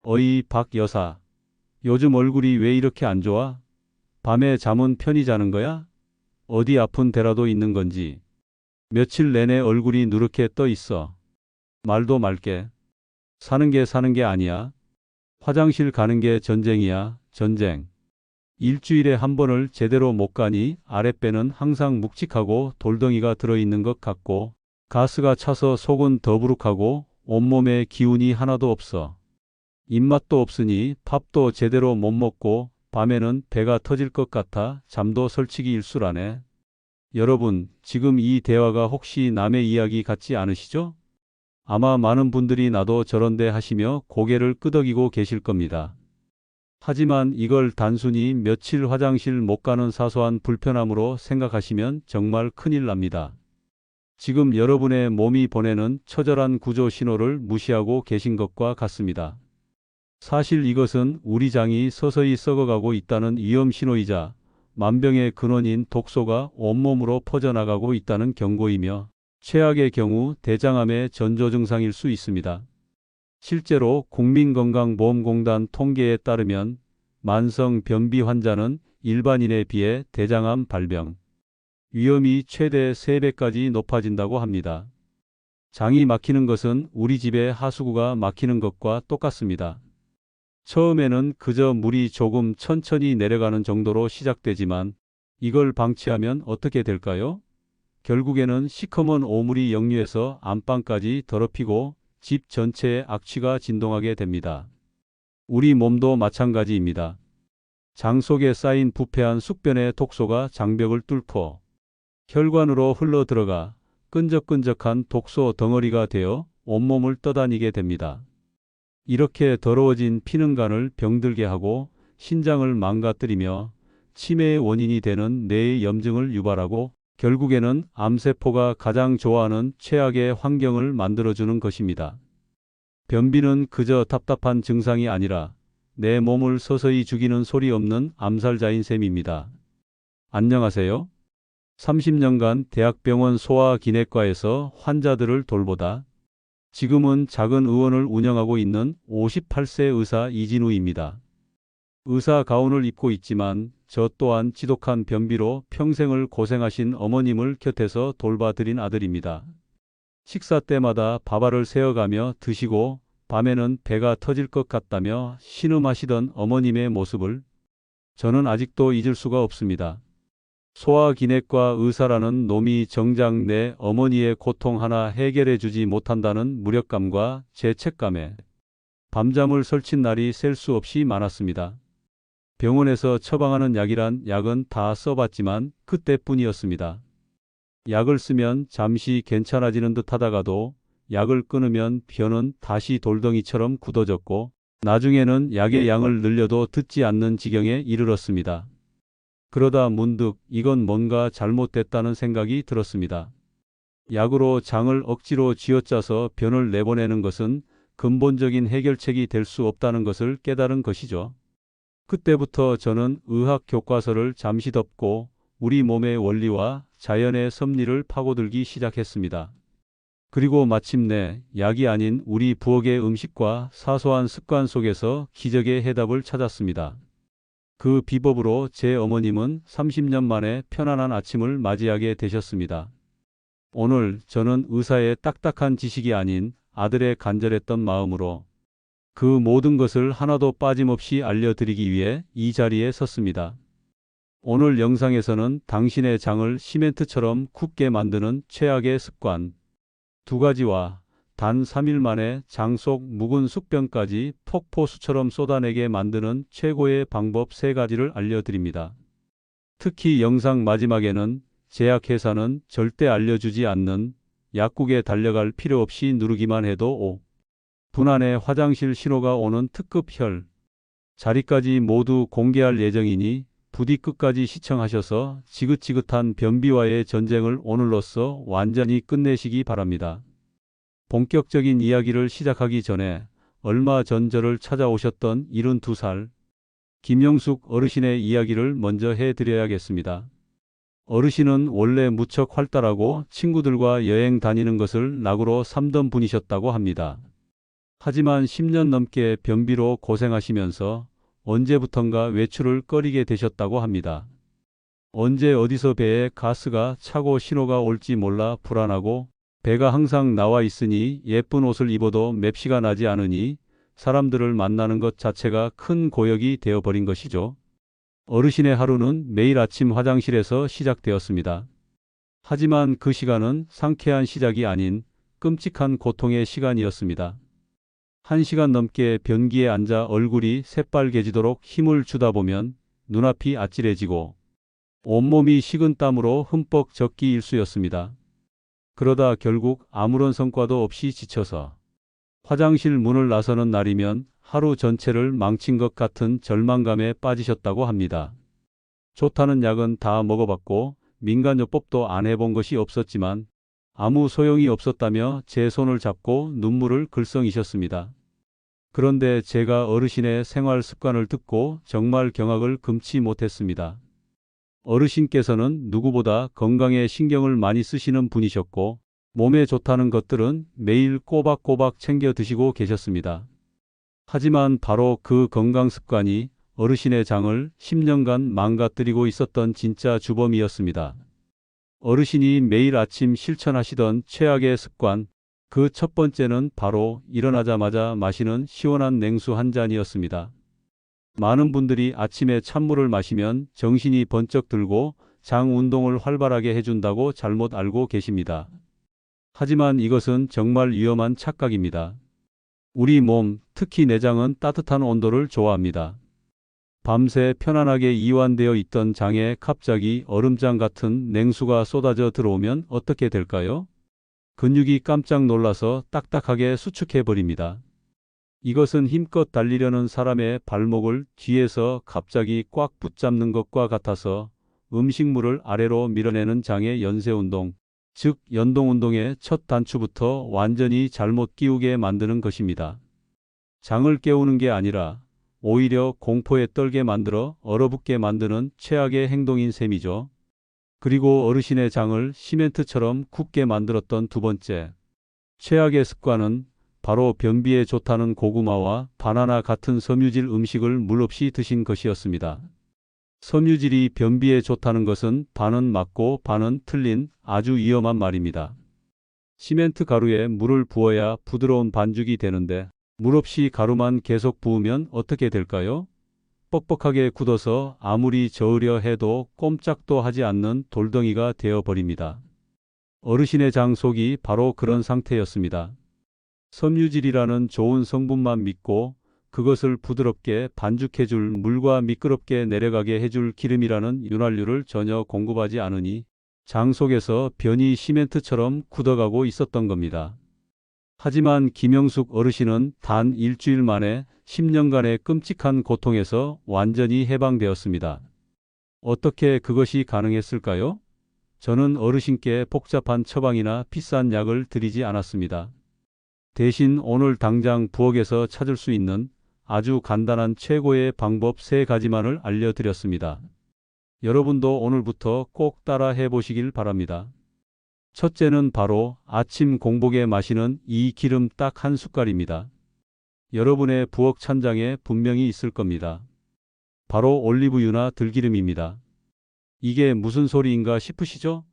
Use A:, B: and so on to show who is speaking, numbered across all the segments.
A: 어이, 박 여사. 요즘 얼굴이 왜 이렇게 안 좋아? 밤에 잠은 편히 자는 거야? 어디 아픈 데라도 있는 건지. 며칠 내내 얼굴이 누렇게 떠 있어. 말도 말게. 사는 게 아니야. 화장실 가는 게 전쟁이야, 전쟁. 일주일에 한 번을 제대로 못 가니 아랫배는 항상 묵직하고 돌덩이가 들어있는 것 같고 가스가 차서 속은 더부룩하고 온몸에 기운이 하나도 없어. 입맛도 없으니 밥도 제대로 못 먹고 밤에는 배가 터질 것 같아 잠도 설치기 일수라네. 여러분, 지금 이 대화가 혹시 남의 이야기 같지 않으시죠? 아마 많은 분들이 나도 저런데 하시며 고개를 끄덕이고 계실 겁니다. 하지만 이걸 단순히 며칠 화장실 못 가는 사소한 불편함으로 생각하시면 정말 큰일 납니다. 지금 여러분의 몸이 보내는 처절한 구조 신호를 무시하고 계신 것과 같습니다. 사실 이것은 우리 장이 서서히 썩어가고 있다는 위험 신호이자 만병의 근원인 독소가 온몸으로 퍼져나가고 있다는 경고이며 최악의 경우 대장암의 전조 증상일 수 있습니다. 실제로 국민건강보험공단 통계에 따르면 만성 변비 환자는 일반인에 비해 대장암 발병 위험이 최대 3배까지 높아진다고 합니다. 장이 막히는 것은 우리 집의 하수구가 막히는 것과 똑같습니다. 처음에는 그저 물이 조금 천천히 내려가는 정도로 시작되지만 이걸 방치하면 어떻게 될까요? 결국에는 시커먼 오물이 역류해서 안방까지 더럽히고 집 전체에 악취가 진동하게 됩니다. 우리 몸도 마찬가지입니다. 장 속에 쌓인 부패한 숙변의 독소가 장벽을 뚫고 혈관으로 흘러 들어가 끈적끈적한 독소 덩어리가 되어 온몸을 떠다니게 됩니다. 이렇게 더러워진 피는 간을 병들게 하고 신장을 망가뜨리며 치매의 원인이 되는 뇌의 염증을 유발하고 결국에는 암세포가 가장 좋아하는 최악의 환경을 만들어주는 것입니다. 변비는 그저 답답한 증상이 아니라 내 몸을 서서히 죽이는 소리 없는 암살자인 셈입니다. 안녕하세요. 30년간 대학병원 소아기내과에서 환자들을 돌보다 지금은 작은 의원을 운영하고 있는 58세 의사 이진우입니다. 의사 가운을 입고 있지만 저 또한 지독한 변비로 평생을 고생하신 어머님을 곁에서 돌봐드린 아들입니다. 식사 때마다 밥알을 세어가며 드시고 밤에는 배가 터질 것 같다며 신음하시던 어머님의 모습을 저는 아직도 잊을 수가 없습니다. 소아기내과 의사라는 놈이 정작 내 어머니의 고통 하나 해결해 주지 못한다는 무력감과 죄책감에 밤잠을 설친 날이 셀 수 없이 많았습니다. 병원에서 처방하는 약이란 약은 다 써봤지만 그때뿐이었습니다. 약을 쓰면 잠시 괜찮아지는 듯 하다가도 약을 끊으면 변은 다시 돌덩이처럼 굳어졌고 나중에는 약의 양을 늘려도 듣지 않는 지경에 이르렀습니다. 그러다 문득 이건 뭔가 잘못됐다는 생각이 들었습니다. 약으로 장을 억지로 쥐어짜서 변을 내보내는 것은 근본적인 해결책이 될 수 없다는 것을 깨달은 것이죠. 그때부터 저는 의학 교과서를 잠시 덮고 우리 몸의 원리와 자연의 섭리를 파고들기 시작했습니다. 그리고 마침내 약이 아닌 우리 부엌의 음식과 사소한 습관 속에서 기적의 해답을 찾았습니다. 그 비법으로 제 어머님은 30년 만에 편안한 아침을 맞이하게 되셨습니다. 오늘 저는 의사의 딱딱한 지식이 아닌 아들의 간절했던 마음으로 그 모든 것을 하나도 빠짐없이 알려드리기 위해 이 자리에 섰습니다. 오늘 영상에서는 당신의 장을 시멘트처럼 굳게 만드는 최악의 습관 2가지와 단 3일 만에 장 속 묵은 숙변까지 폭포수처럼 쏟아내게 만드는 최고의 방법 3가지를 알려드립니다. 특히 영상 마지막에는 제약회사는 절대 알려주지 않는 약국에 달려갈 필요 없이 누르기만 해도 5분 안에 화장실 신호가 오는 특급 혈 자리까지 모두 공개할 예정이니 부디 끝까지 시청하셔서 지긋지긋한 변비와의 전쟁을 오늘로써 완전히 끝내시기 바랍니다. 본격적인 이야기를 시작하기 전에 얼마 전 저를 찾아오셨던 72살 김영숙 어르신의 이야기를 먼저 해드려야겠습니다. 어르신은 원래 무척 활달하고 친구들과 여행 다니는 것을 낙으로 삼던 분이셨다고 합니다. 하지만 10년 넘게 변비로 고생하시면서 언제부턴가 외출을 꺼리게 되셨다고 합니다. 언제 어디서 배에 가스가 차고 신호가 올지 몰라 불안하고 배가 항상 나와 있으니 예쁜 옷을 입어도 맵시가 나지 않으니 사람들을 만나는 것 자체가 큰 고역이 되어버린 것이죠. 어르신의 하루는 매일 아침 화장실에서 시작되었습니다. 하지만 그 시간은 상쾌한 시작이 아닌 끔찍한 고통의 시간이었습니다. 1시간 넘게 변기에 앉아 얼굴이 새빨개지도록 힘을 주다 보면 눈앞이 아찔해지고 온몸이 식은 땀으로 흠뻑 젖기 일쑤였습니다. 그러다 결국 아무런 성과도 없이 지쳐서 화장실 문을 나서는 날이면 하루 전체를 망친 것 같은 절망감에 빠지셨다고 합니다. 좋다는 약은 다 먹어봤고 민간요법도 안 해본 것이 없었지만 아무 소용이 없었다며 제 손을 잡고 눈물을 글썽이셨습니다. 그런데 제가 어르신의 생활 습관을 듣고 정말 경악을 금치 못했습니다. 어르신께서는 누구보다 건강에 신경을 많이 쓰시는 분이셨고 몸에 좋다는 것들은 매일 꼬박꼬박 챙겨 드시고 계셨습니다. 하지만 바로 그 건강 습관이 어르신의 장을 10년간 망가뜨리고 있었던 진짜 주범이었습니다. 어르신이 매일 아침 실천하시던 최악의 습관, 그 첫 번째는 바로 일어나자마자 마시는 시원한 냉수 한 잔이었습니다. 많은 분들이 아침에 찬물을 마시면 정신이 번쩍 들고 장 운동을 활발하게 해준다고 잘못 알고 계십니다. 하지만 이것은 정말 위험한 착각입니다. 우리 몸, 특히 내장은 따뜻한 온도를 좋아합니다. 밤새 편안하게 이완되어 있던 장에 갑자기 얼음장 같은 냉수가 쏟아져 들어오면 어떻게 될까요? 근육이 깜짝 놀라서 딱딱하게 수축해 버립니다. 이것은 힘껏 달리려는 사람의 발목을 뒤에서 갑자기 꽉 붙잡는 것과 같아서 음식물을 아래로 밀어내는 장의 연쇄운동, 즉 연동운동의 첫 단추부터 완전히 잘못 끼우게 만드는 것입니다. 장을 깨우는 게 아니라 오히려 공포에 떨게 만들어 얼어붙게 만드는 최악의 행동인 셈이죠. 그리고 어르신의 장을 시멘트처럼 굳게 만들었던 두 번째, 최악의 습관은 바로 변비에 좋다는 고구마와 바나나 같은 섬유질 음식을 물없이 드신 것이었습니다. 섬유질이 변비에 좋다는 것은 반은 맞고 반은 틀린 아주 위험한 말입니다. 시멘트 가루에 물을 부어야 부드러운 반죽이 되는데 물 없이 가루만 계속 부으면 어떻게 될까요? 뻑뻑하게 굳어서 아무리 저으려 해도 꼼짝도 하지 않는 돌덩이가 되어버립니다. 어르신의 장 속이 바로 그런 상태였습니다. 섬유질이라는 좋은 성분만 믿고 그것을 부드럽게 반죽해줄 물과 미끄럽게 내려가게 해줄 기름이라는 윤활유를 전혀 공급하지 않으니 장 속에서 변이 시멘트처럼 굳어가고 있었던 겁니다. 하지만 김영숙 어르신은 단 일주일 만에 10년간의 끔찍한 고통에서 완전히 해방되었습니다. 어떻게 그것이 가능했을까요? 저는 어르신께 복잡한 처방이나 비싼 약을 드리지 않았습니다. 대신 오늘 당장 부엌에서 찾을 수 있는 아주 간단한 최고의 방법 3가지만을 알려드렸습니다. 여러분도 오늘부터 꼭 따라 해보시길 바랍니다. 첫째는 바로 아침 공복에 마시는 이 기름 딱 한 숟갈입니다. 여러분의 부엌 찬장에 분명히 있을 겁니다. 바로 올리브유나 들기름입니다. 이게 무슨 소리인가 싶으시죠?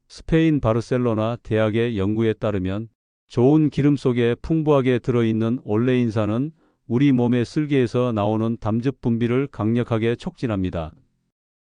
A: 스페인 바르셀로나 대학의 연구에 따르면 좋은 기름 속에 풍부하게 들어있는 올레인산은 우리 몸의 쓸개에서 나오는 담즙 분비를 강력하게 촉진합니다.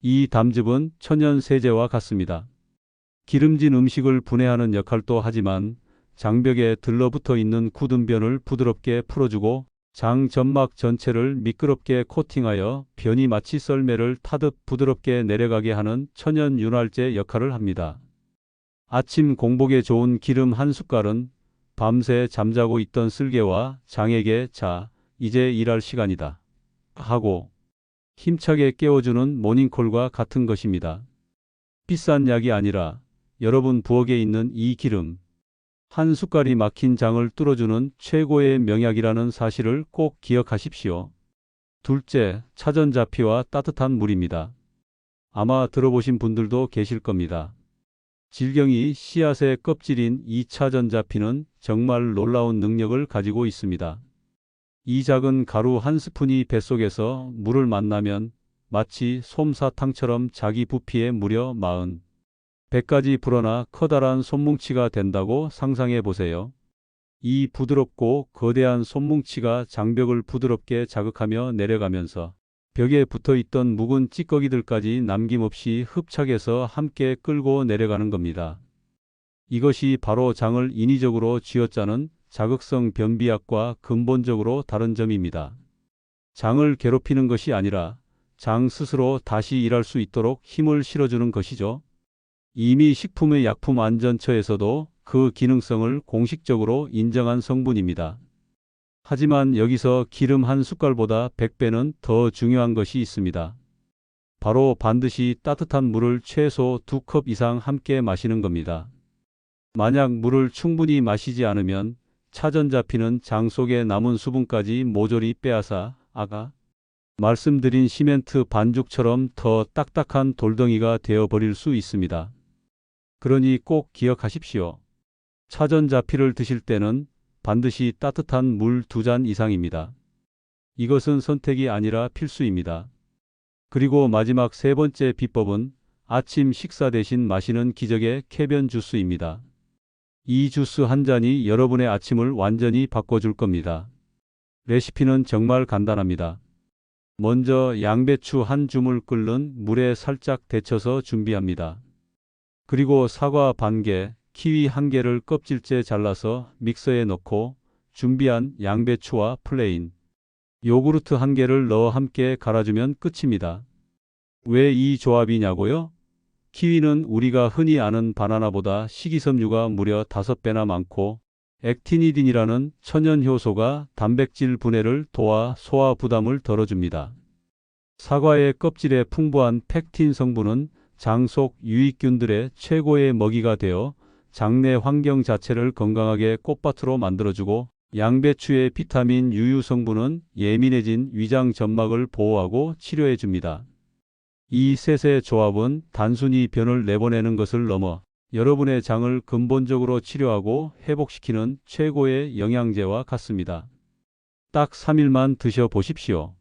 A: 이 담즙은 천연 세제와 같습니다. 기름진 음식을 분해하는 역할도 하지만 장벽에 들러붙어 있는 굳은 변을 부드럽게 풀어주고 장 점막 전체를 미끄럽게 코팅하여 변이 마치 썰매를 타듯 부드럽게 내려가게 하는 천연 윤활제 역할을 합니다. 아침 공복에 좋은 기름 한 숟갈은 밤새 잠자고 있던 쓸개와 장에게 자, 이제 일할 시간이다 하고 힘차게 깨워주는 모닝콜과 같은 것입니다. 비싼 약이 아니라 여러분 부엌에 있는 이 기름, 한 숟갈이 막힌 장을 뚫어주는 최고의 명약이라는 사실을 꼭 기억하십시오. 둘째, 차전자피와 따뜻한 물입니다. 아마 들어보신 분들도 계실 겁니다. 질경이 씨앗의 껍질인 2차 전자피는 정말 놀라운 능력을 가지고 있습니다. 이 작은 가루 한 스푼이 뱃속에서 물을 만나면 마치 솜사탕처럼 자기 부피의 무려 100가지 불어나 커다란 솜뭉치가 된다고 상상해 보세요. 이 부드럽고 거대한 솜뭉치가 장벽을 부드럽게 자극하며 내려가면서 벽에 붙어있던 묵은 찌꺼기들까지 남김없이 흡착해서 함께 끌고 내려가는 겁니다. 이것이 바로 장을 인위적으로 쥐어짜는 자극성 변비약과 근본적으로 다른 점입니다. 장을 괴롭히는 것이 아니라 장 스스로 다시 일할 수 있도록 힘을 실어주는 것이죠. 이미 식품의 약품안전처에서도 그 기능성을 공식적으로 인정한 성분입니다. 하지만 여기서 기름 한 숟갈보다 100배는 더 중요한 것이 있습니다. 바로 반드시 따뜻한 물을 최소 2컵 이상 함께 마시는 겁니다. 만약 물을 충분히 마시지 않으면 차전자피는 장 속에 남은 수분까지 모조리 빼앗아 아까 말씀드린 시멘트 반죽처럼 더 딱딱한 돌덩이가 되어버릴 수 있습니다. 그러니 꼭 기억하십시오. 차전자피를 드실 때는 반드시 따뜻한 물 2잔 이상입니다. 이것은 선택이 아니라 필수입니다. 그리고 마지막 세 번째 비법은 아침 식사 대신 마시는 기적의 쾌변 주스입니다. 이 주스 한 잔이 여러분의 아침을 완전히 바꿔줄 겁니다. 레시피는 정말 간단합니다. 먼저 양배추 한 줌을 끓는 물에 살짝 데쳐서 준비합니다. 그리고 사과 반 개, 키위 한 개를 껍질째 잘라서 믹서에 넣고 준비한 양배추와 플레인 요구르트 한 개를 넣어 함께 갈아주면 끝입니다. 왜 이 조합이냐고요? 키위는 우리가 흔히 아는 바나나보다 식이섬유가 무려 5배나 많고 액티니딘이라는 천연 효소가 단백질 분해를 도와 소화 부담을 덜어줍니다. 사과의 껍질에 풍부한 팩틴 성분은 장 속 유익균들의 최고의 먹이가 되어 장내 환경 자체를 건강하게 꽃밭으로 만들어주고 양배추의 비타민 유유 성분은 예민해진 위장 점막을 보호하고 치료해줍니다. 이 셋의 조합은 단순히 변을 내보내는 것을 넘어 여러분의 장을 근본적으로 치료하고 회복시키는 최고의 영양제와 같습니다. 딱 3일만 드셔보십시오.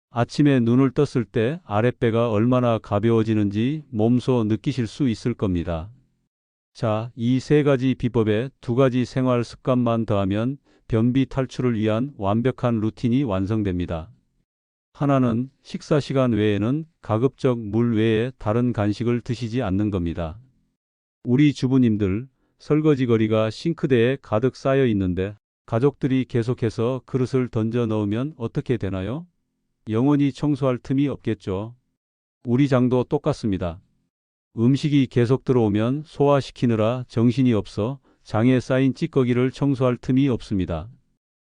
A: 아침에 눈을 떴을 때 아랫배가 얼마나 가벼워지는지 몸소 느끼실 수 있을 겁니다. 자, 이 세 가지 비법에 2가지 생활 습관만 더하면 변비 탈출을 위한 완벽한 루틴이 완성됩니다. 하나는 식사 시간 외에는 가급적 물 외에 다른 간식을 드시지 않는 겁니다. 우리 주부님들, 설거지거리가 싱크대에 가득 쌓여 있는데 가족들이 계속해서 그릇을 던져 넣으면 어떻게 되나요? 영원히 청소할 틈이 없겠죠. 우리 장도 똑같습니다. 음식이 계속 들어오면 소화시키느라 정신이 없어 장에 쌓인 찌꺼기를 청소할 틈이 없습니다.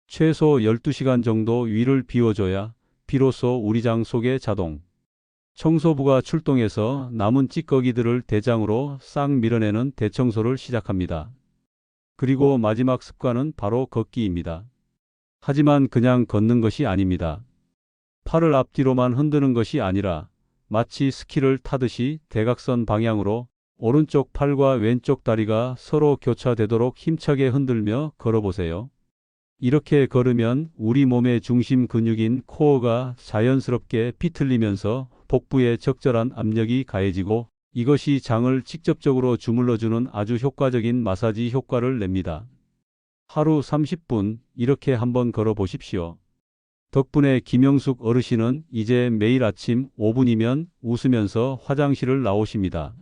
A: 최소 12시간 정도 위를 비워줘야 비로소 우리 장 속의 자동 청소부가 출동해서 남은 찌꺼기들을 대장으로 싹 밀어내는 대청소를 시작합니다. 그리고 마지막 습관은 바로 걷기입니다. 하지만 그냥 걷는 것이 아닙니다. 팔을 앞뒤로만 흔드는 것이 아니라 마치 스키를 타듯이 대각선 방향으로 오른쪽 팔과 왼쪽 다리가 서로 교차되도록 힘차게 흔들며 걸어보세요. 이렇게 걸으면 우리 몸의 중심 근육인 코어가 자연스럽게 비틀리면서 복부에 적절한 압력이 가해지고 이것이 장을 직접적으로 주물러주는 아주 효과적인 마사지 효과를 냅니다. 하루 30분 이렇게 한번 걸어보십시오. 덕분에 김영숙 어르신은 이제 매일 아침 5분이면 웃으면서 화장실을 나오십니다.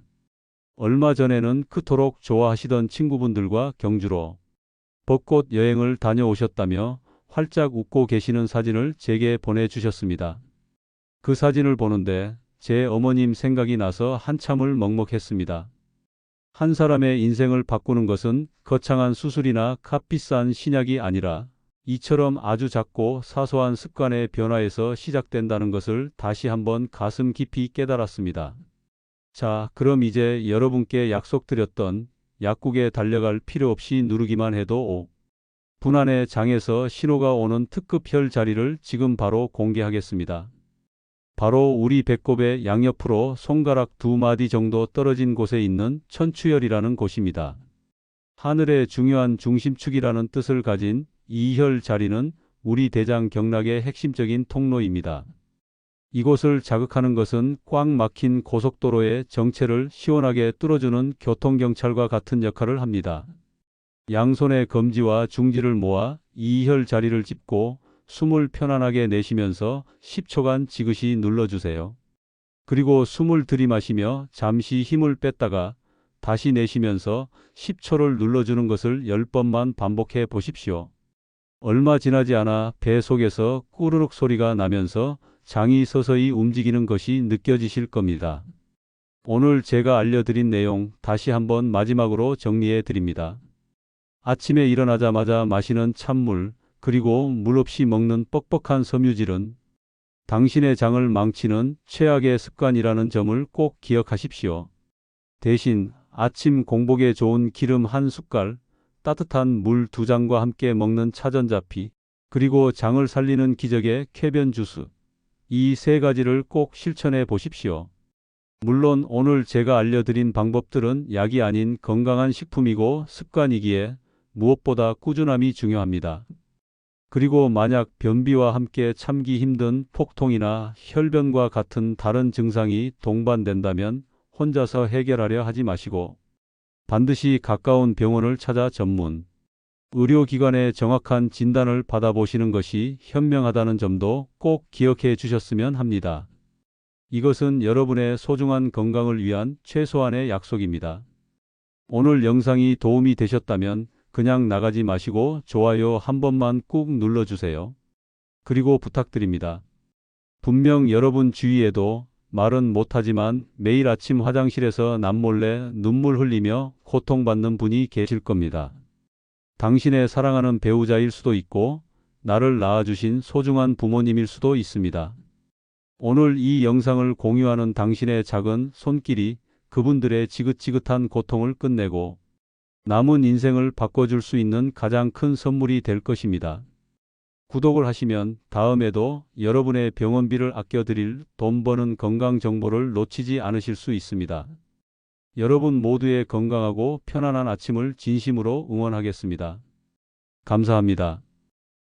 A: 얼마 전에는 그토록 좋아하시던 친구분들과 경주로 벚꽃 여행을 다녀오셨다며 활짝 웃고 계시는 사진을 제게 보내주셨습니다. 그 사진을 보는데 제 어머님 생각이 나서 한참을 먹먹했습니다. 한 사람의 인생을 바꾸는 것은 거창한 수술이나 값비싼 신약이 아니라 이처럼 아주 작고 사소한 습관의 변화에서 시작된다는 것을 다시 한번 가슴 깊이 깨달았습니다. 자, 그럼 이제 여러분께 약속드렸던 약국에 달려갈 필요 없이 누르기만 해도 5분 안에 장에서 신호가 오는 특급 혈 자리를 지금 바로 공개하겠습니다. 바로 우리 배꼽의 양옆으로 손가락 2마디 정도 떨어진 곳에 있는 천추혈이라는 곳입니다. 하늘의 중요한 중심축이라는 뜻을 가진 이 혈 자리는 우리 대장 경락의 핵심적인 통로입니다. 이곳을 자극하는 것은 꽉 막힌 고속도로의 정체를 시원하게 뚫어주는 교통경찰과 같은 역할을 합니다. 양손의 검지와 중지를 모아 이 혈 자리를 짚고 숨을 편안하게 내쉬면서 10초간 지그시 눌러주세요. 그리고 숨을 들이마시며 잠시 힘을 뺐다가 다시 내쉬면서 10초를 눌러주는 것을 10번만 반복해 보십시오. 얼마 지나지 않아 배 속에서 꾸르륵 소리가 나면서 장이 서서히 움직이는 것이 느껴지실 겁니다. 오늘 제가 알려드린 내용 다시 한번 마지막으로 정리해 드립니다. 아침에 일어나자마자 마시는 찬물, 그리고 물 없이 먹는 뻑뻑한 섬유질은 당신의 장을 망치는 최악의 습관이라는 점을 꼭 기억하십시오. 대신 아침 공복에 좋은 기름 한 숟갈, 따뜻한 물 2잔과 함께 먹는 차전자피, 그리고 장을 살리는 기적의 쾌변 주스. 이 3가지를 꼭 실천해 보십시오. 물론 오늘 제가 알려드린 방법들은 약이 아닌 건강한 식품이고 습관이기에 무엇보다 꾸준함이 중요합니다. 그리고 만약 변비와 함께 참기 힘든 폭통이나 혈변과 같은 다른 증상이 동반된다면 혼자서 해결하려 하지 마시고 반드시 가까운 병원을 찾아 전문 의료기관의 정확한 진단을 받아보시는 것이 현명하다는 점도 꼭 기억해 주셨으면 합니다. 이것은 여러분의 소중한 건강을 위한 최소한의 약속입니다. 오늘 영상이 도움이 되셨다면 그냥 나가지 마시고 좋아요 한 번만 꾹 눌러주세요. 그리고 부탁드립니다. 분명 여러분 주위에도 말은 못하지만 매일 아침 화장실에서 남몰래 눈물 흘리며 고통받는 분이 계실 겁니다. 당신의 사랑하는 배우자일 수도 있고 나를 낳아주신 소중한 부모님일 수도 있습니다. 오늘 이 영상을 공유하는 당신의 작은 손길이 그분들의 지긋지긋한 고통을 끝내고 남은 인생을 바꿔줄 수 있는 가장 큰 선물이 될 것입니다. 구독을 하시면 다음에도 여러분의 병원비를 아껴드릴 돈 버는 건강 정보를 놓치지 않으실 수 있습니다. 여러분 모두의 건강하고 편안한 아침을 진심으로 응원하겠습니다. 감사합니다.